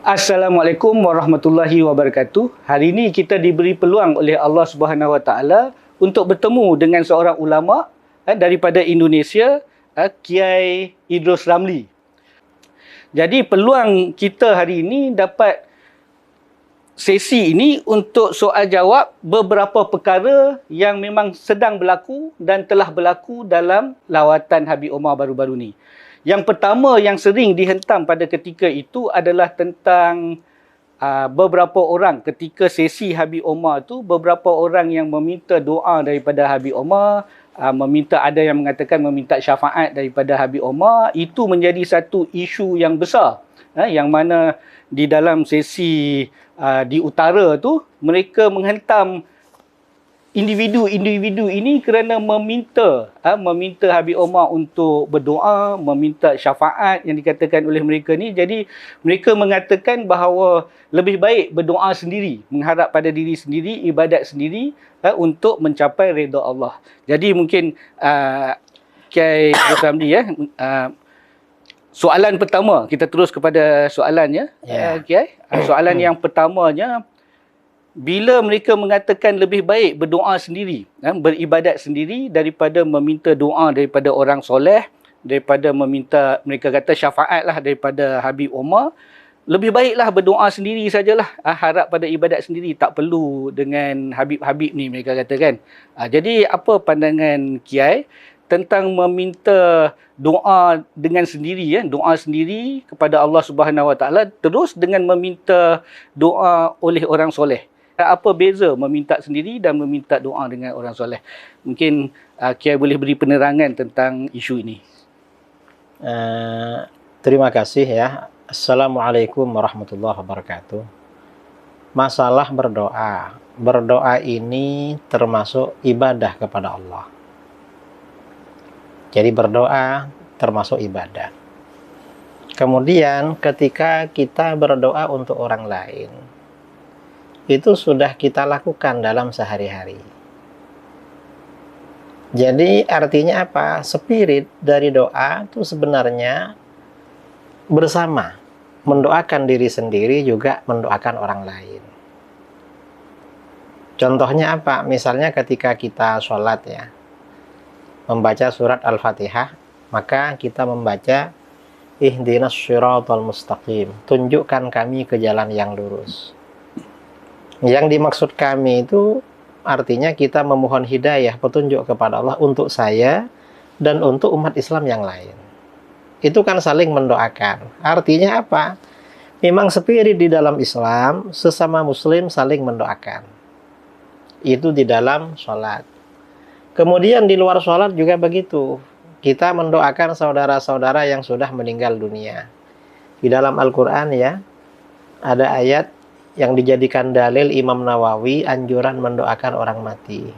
Assalamualaikum warahmatullahi wabarakatuh. Hari ini kita diberi peluang oleh Allah Subhanahu Wa Taala untuk bertemu dengan seorang ulama daripada Indonesia, Kiai Idrus Ramli. Jadi peluang kita hari ini dapat sesi ini untuk soal jawab beberapa perkara yang memang sedang berlaku dan telah berlaku dalam lawatan Habib Omar baru-baru ni. Yang pertama yang sering dihentam pada ketika itu adalah tentang beberapa orang ketika sesi Habib Omar tu, beberapa orang yang meminta doa daripada Habib Omar, ada yang mengatakan meminta syafaat daripada Habib Omar. Itu menjadi satu isu yang besar, yang mana di dalam sesi di utara tu mereka menghentam individu-individu ini kerana meminta Habib Omar untuk berdoa, meminta syafaat yang dikatakan oleh mereka ni. Jadi mereka mengatakan bahawa lebih baik berdoa sendiri, mengharap pada diri sendiri, ibadat sendiri untuk mencapai redha Allah. Jadi mungkin Kiai Ramli soalan pertama, kita terus kepada soalannya. Kiai, soalan yang pertamanya, bila mereka mengatakan lebih baik berdoa sendiri, beribadat sendiri daripada meminta doa daripada orang soleh, daripada meminta, mereka kata syafaat lah daripada Habib Omar, lebih baiklah berdoa sendiri sajalah, harap pada ibadat sendiri, tak perlu dengan Habib-Habib ni, mereka katakan. Jadi apa pandangan Kiai tentang meminta doa dengan sendiri, doa sendiri kepada Allah Subhanahu Wa Taala terus dengan meminta doa oleh orang soleh? Apa beza meminta sendiri dan meminta doa dengan orang soleh? Mungkin Kiai boleh beri penerangan tentang isu ini. Terima kasih ya. Assalamualaikum warahmatullahi wabarakatuh. Masalah berdoa. Berdoa ini termasuk ibadah kepada Allah. Jadi berdoa termasuk ibadah. Kemudian ketika kita berdoa untuk orang lain, itu sudah kita lakukan dalam sehari-hari. Jadi artinya apa? Spirit dari doa itu sebenarnya bersama. Mendoakan diri sendiri juga mendoakan orang lain. Contohnya apa? Misalnya ketika kita sholat ya, membaca surat Al-Fatihah, maka kita membaca ihdinas syiratal mustaqim, tunjukkan kami ke jalan yang lurus. Yang dimaksud kami itu artinya kita memohon hidayah, petunjuk kepada Allah untuk saya dan untuk umat Islam yang lain. Itu kan saling mendoakan. Artinya apa? Memang spirit di dalam Islam, sesama muslim saling mendoakan. Itu di dalam sholat. Kemudian di luar sholat juga begitu. Kita mendoakan saudara-saudara yang sudah meninggal dunia. Di dalam Al-Quran ya, ada ayat yang dijadikan dalil Imam Nawawi anjuran mendoakan orang mati.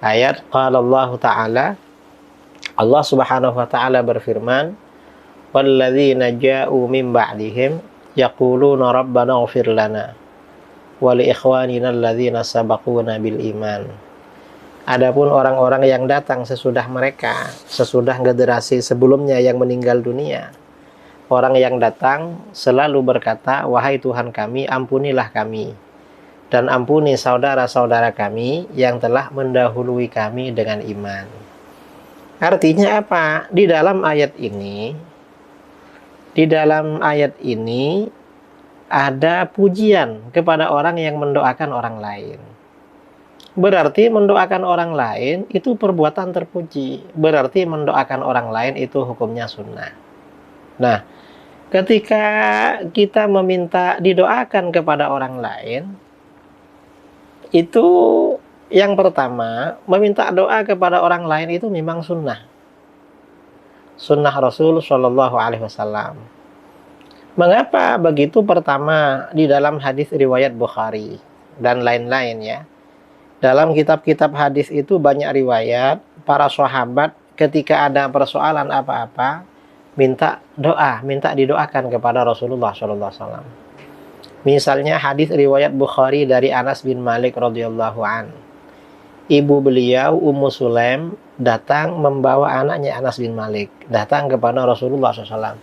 Ayat qala Allah Ta'ala, Allah Subhanahu Wa Ta'ala berfirman, walladzina ja'u min ba'dihim yaquluna rabbana ighfir lana wa li ikhwanina alladzina sabaquna bil iman. Adapun orang-orang yang datang sesudah mereka, sesudah generasi sebelumnya yang meninggal dunia, orang yang datang selalu berkata, wahai Tuhan kami, ampunilah kami. Dan ampuni saudara-saudara kami yang telah mendahului kami dengan iman. Artinya apa? Di dalam ayat ini ada pujian kepada orang yang mendoakan orang lain. Berarti mendoakan orang lain itu perbuatan terpuji. Berarti mendoakan orang lain itu hukumnya sunnah. Nah, ketika kita meminta didoakan kepada orang lain, itu yang pertama, meminta doa kepada orang lain itu memang sunnah. Sunnah Rasul Shallallahu Alaihi Wasallam. Mengapa begitu? Pertama, di dalam hadis riwayat Bukhari dan lain-lain ya. Dalam kitab-kitab hadis itu banyak riwayat para sahabat ketika ada persoalan apa-apa, minta doa, minta didoakan kepada Rasulullah SAW. Misalnya hadis riwayat Bukhari dari Anas bin Malik radhiyallahu an. Ibu beliau Ummu Sulaim datang membawa anaknya Anas bin Malik, datang kepada Rasulullah SAW.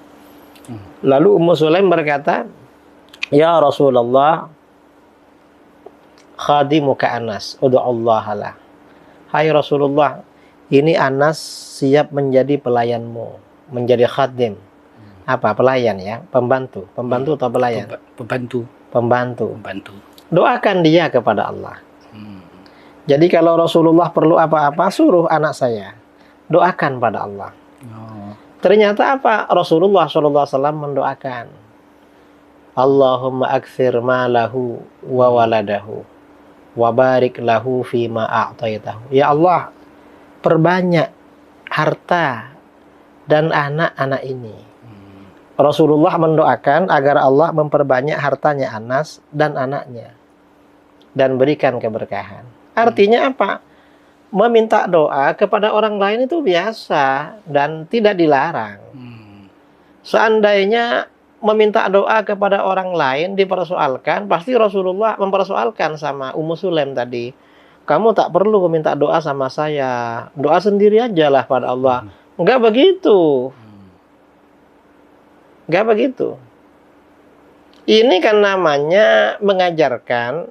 Lalu Ummu Sulaim berkata, Ya Rasulullah, khadimuka Anas, ud'ullah lah. Hai Rasulullah, ini Anas siap menjadi pelayanmu, menjadi khadim. Apa? Pelayan ya, pembantu. Pembantu atau pelayan? Pembantu. Pembantu. Pembantu. Doakan dia kepada Allah. Hmm. Jadi kalau Rasulullah perlu apa-apa, suruh anak saya. Doakan pada Allah. Oh. Ternyata apa? Rasulullah SAW mendoakan. Allahumma akthir malahu wa waladahu wa barik lahu fima a'taitahu. Ya Allah, perbanyak harta dan anak-anak ini. Rasulullah mendoakan agar Allah memperbanyak hartanya Anas dan anaknya dan berikan keberkahan. Artinya apa? Meminta doa kepada orang lain itu biasa dan tidak dilarang. Seandainya meminta doa kepada orang lain dipersoalkan, pasti Rasulullah mempersoalkan sama Ummu Sulaim tadi. Kamu tak perlu meminta doa sama saya, doa sendiri aja lah pada Allah. Enggak begitu. Enggak begitu. Ini kan namanya mengajarkan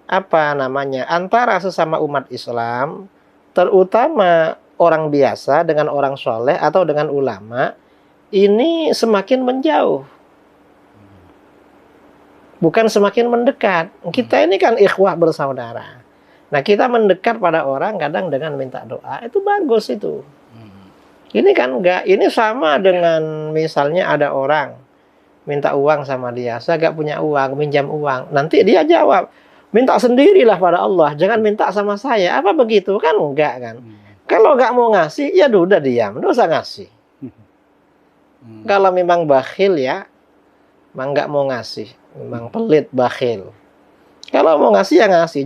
antara sesama umat Islam, terutama orang biasa dengan orang soleh atau dengan ulama, ini semakin menjauh, bukan semakin mendekat. Kita ini kan ikhwah bersaudara. Nah, kita mendekat pada orang kadang dengan minta doa, itu bagus itu. Ini kan enggak, ini sama dengan misalnya ada orang minta uang sama dia, saya enggak punya uang, minjam uang. Nanti dia jawab, minta sendirilah pada Allah, jangan minta sama saya. Apa begitu? Kan enggak kan. Kalau enggak mau ngasih, ya udah diam, enggak usah ngasih. Kalau memang bakhil ya, memang enggak mau ngasih, memang pelit bakhil. Kalau mau ngasih ya ngasih,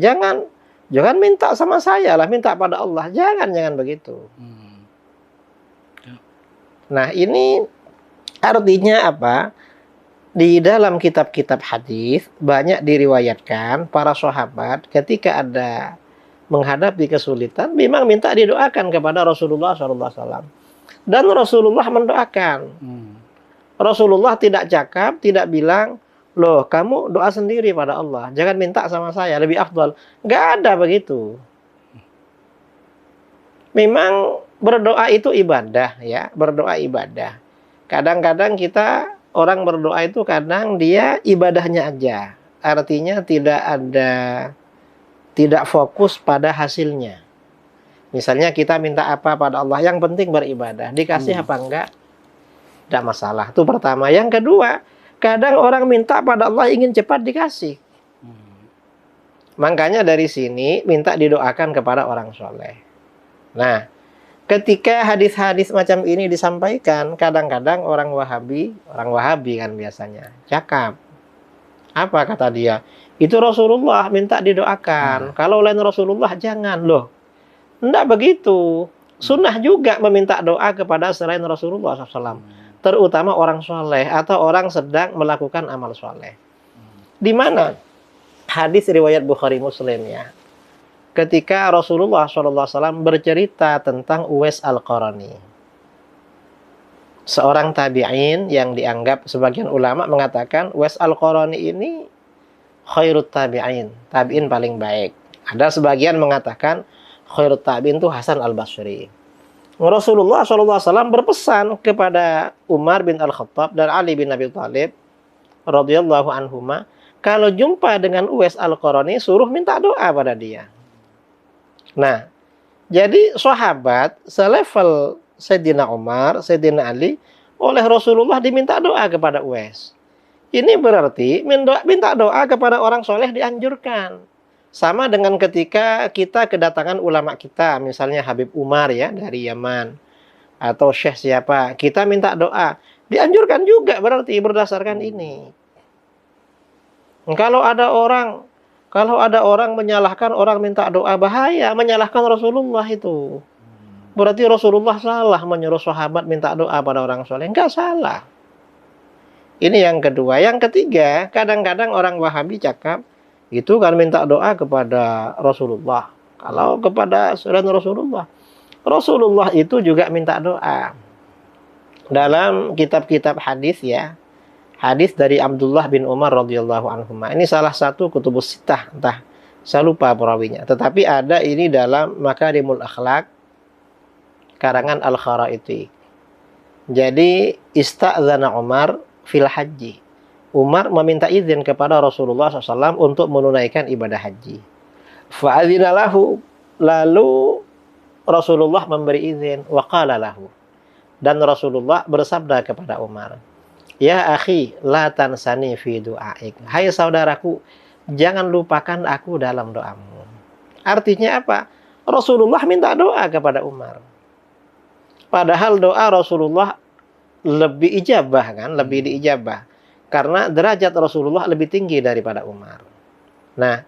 jangan minta sama saya lah, minta pada Allah. Jangan begitu. Nah, ini artinya apa? Di dalam kitab-kitab hadis banyak diriwayatkan para sahabat ketika ada menghadapi kesulitan memang minta didoakan kepada Rasulullah SAW. Dan Rasulullah mendoakan. Rasulullah tidak cakap, tidak bilang, loh kamu doa sendiri pada Allah, jangan minta sama saya, lebih afdal. Nggak ada begitu. Memang berdoa itu ibadah ya, berdoa ibadah. Kadang-kadang orang berdoa itu kadang dia ibadahnya aja. Artinya tidak fokus pada hasilnya. Misalnya kita minta apa pada Allah, yang penting beribadah. Dikasih apa enggak? Tidak masalah. Itu pertama. Yang kedua, kadang orang minta pada Allah ingin cepat dikasih. Makanya dari sini minta didoakan kepada orang soleh. Nah, ketika hadis-hadis macam ini disampaikan, kadang-kadang orang Wahabi kan biasanya cakap. Apa kata dia? Itu Rasulullah minta didoakan. Kalau lain Rasulullah jangan loh. Enggak begitu. Sunnah juga meminta doa kepada selain Rasulullah SAW. Terutama orang soleh atau orang sedang melakukan amal soleh. Di mana? Hadis riwayat Bukhari Muslim ya. Ketika Rasulullah SAW bercerita tentang Uwais Al-Qarani. Seorang tabi'in yang dianggap sebagian ulama mengatakan Uwais Al-Qarani ini khairut tabi'in. Tabi'in paling baik. Ada sebagian mengatakan khairut tabi'in itu Hasan Al-Basri. Rasulullah SAW berpesan kepada Umar bin Al-Khattab dan Ali bin Abi Thalib radhiyallahu anhuma, kalau jumpa dengan Uwais Al-Qarani suruh minta doa pada dia. Nah, jadi sahabat selevel Sayyidina Umar, Sayyidina Ali oleh Rasulullah diminta doa kepada Uwais. Ini berarti minta doa kepada orang soleh dianjurkan. Sama dengan ketika kita kedatangan ulama kita, misalnya Habib Umar ya dari Yaman atau Syekh siapa, kita minta doa, dianjurkan juga berarti berdasarkan ini. Kalau ada orang menyalahkan orang minta doa, bahaya, menyalahkan Rasulullah itu. Berarti Rasulullah salah menyuruh sahabat minta doa pada orang soleh. Enggak salah. Ini yang kedua. Yang ketiga, kadang-kadang orang Wahabi cakap, itu kan minta doa kepada Rasulullah. Kalau kepada selain Rasulullah, Rasulullah itu juga minta doa. Dalam kitab-kitab hadis ya, Hadis dari Abdullah bin Umar radhiyallahu anhuma. Ini salah satu kutubus sittah, entah saya lupa perawinya. Tetapi ada ini dalam Makarimul Akhlak karangan Al-Kharaiti. Jadi ista'dzana Umar fil haji. Umar meminta izin kepada Rasulullah SAW untuk menunaikan ibadah haji. Fa'adzina lahu. Lalu Rasulullah memberi izin. Wa qala lahu. Dan Rasulullah bersabda kepada Umar, ya akhi, la tansani fi du'aik. Hai saudaraku, jangan lupakan aku dalam doamu. Artinya apa? Rasulullah minta doa kepada Umar. Padahal doa Rasulullah lebih ijabah kan, lebih diijabah. Karena derajat Rasulullah lebih tinggi daripada Umar. Nah,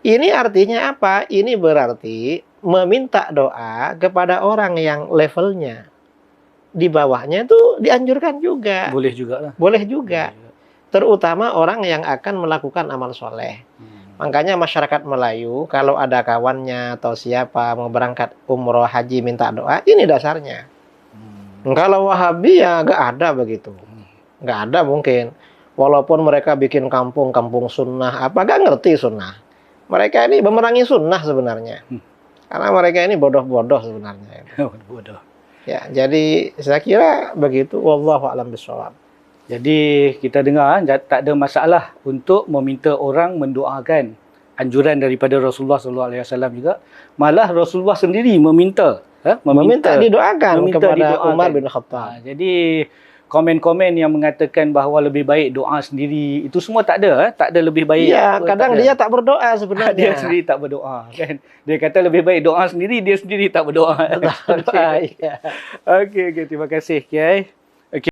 ini artinya apa? Ini berarti meminta doa kepada orang yang levelnya di bawahnya itu dianjurkan juga. Boleh juga lah. Boleh juga. Terutama orang yang akan melakukan amal soleh. Makanya masyarakat Melayu, kalau ada kawannya atau siapa mau berangkat umroh haji minta doa, ini dasarnya. Kalau Wahabi ya nggak ada begitu. Nggak ada mungkin. Walaupun mereka bikin kampung sunnah, apa nggak ngerti sunnah. Mereka ini memerangi sunnah sebenarnya. Karena mereka ini bodoh-bodoh sebenarnya. Bodoh. Ya, jadi saya kira begitu. Wallahu a'lam bishawab. Jadi kita dengar tak ada masalah untuk meminta orang mendoakan anjuran daripada Rasulullah SAW juga. Malah Rasulullah sendiri meminta didoakan kepada Umar bin Khattab. Jadi komen-komen yang mengatakan bahawa lebih baik doa sendiri, itu semua tak ada. Tak ada lebih baik. Ya, kadang dia tak berdoa sebenarnya. Dia sendiri tak berdoa. Kan? Dia kata lebih baik doa sendiri, dia sendiri tak berdoa. Okey, Okey, terima kasih Kiai.